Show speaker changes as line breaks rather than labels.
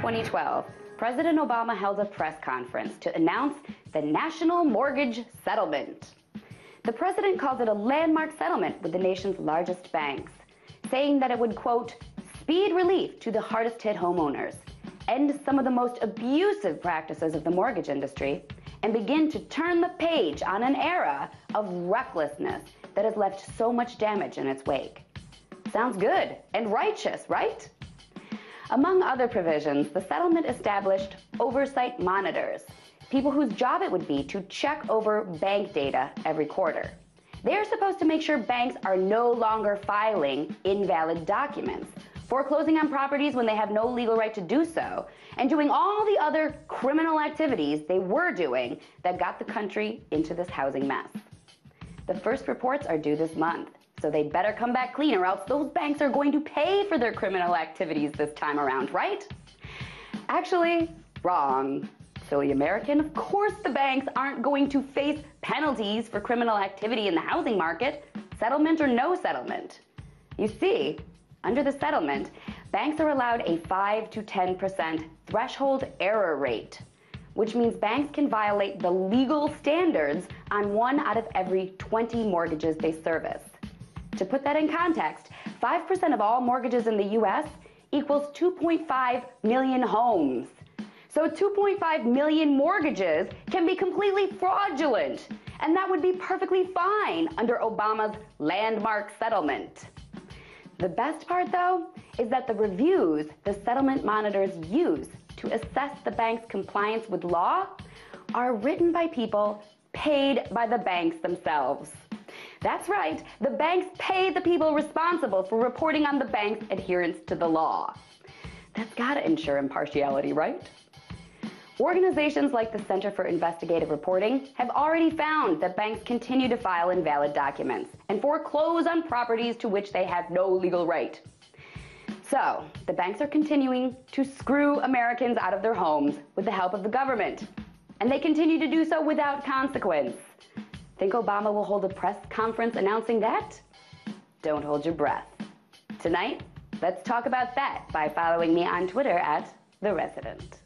2012, President Obama held a press conference to announce the National Mortgage Settlement. The president calls it a landmark settlement with the nation's largest banks, saying that it would, quote, speed relief to the hardest hit homeowners, end some of the most abusive practices of the mortgage industry, and begin to turn the page on an era of recklessness that has left so much damage in its wake. Sounds good and righteous, right? Among other provisions, the settlement established oversight monitors, people whose job it would be to check over bank data every quarter. They're supposed to make sure banks are no longer filing invalid documents, foreclosing on properties when they have no legal right to do so, and doing all the other criminal activities they were doing that got the country into this housing mess. The first reports are due this month, so they better come back clean or else those banks are going to pay for their criminal activities this time around, right? Actually, wrong. Silly American, of course the banks aren't going to face penalties for criminal activity in the housing market, settlement or no settlement. You see, under the settlement, banks are allowed a 5 to 10% threshold error rate, which means banks can violate the legal standards on 1 out of every 20 mortgages they service. To put that in context, 5% of all mortgages in the U.S. equals 2.5 million homes. So 2.5 million mortgages can be completely fraudulent, and that would be perfectly fine under Obama's landmark settlement. The best part, though, is that the reviews the settlement monitors use to assess the bank's compliance with law are written by people paid by the banks themselves. That's right, the banks pay the people responsible for reporting on the bank's adherence to the law. That's gotta ensure impartiality, right? Organizations like the Center for Investigative Reporting have already found that banks continue to file invalid documents and foreclose on properties to which they have no legal right. So, the banks are continuing to screw Americans out of their homes with the help of the government, and they continue to do so without consequence. Think Obama will hold a press conference announcing that? Don't hold your breath. Tonight, let's talk about that by following me on Twitter @TheResident.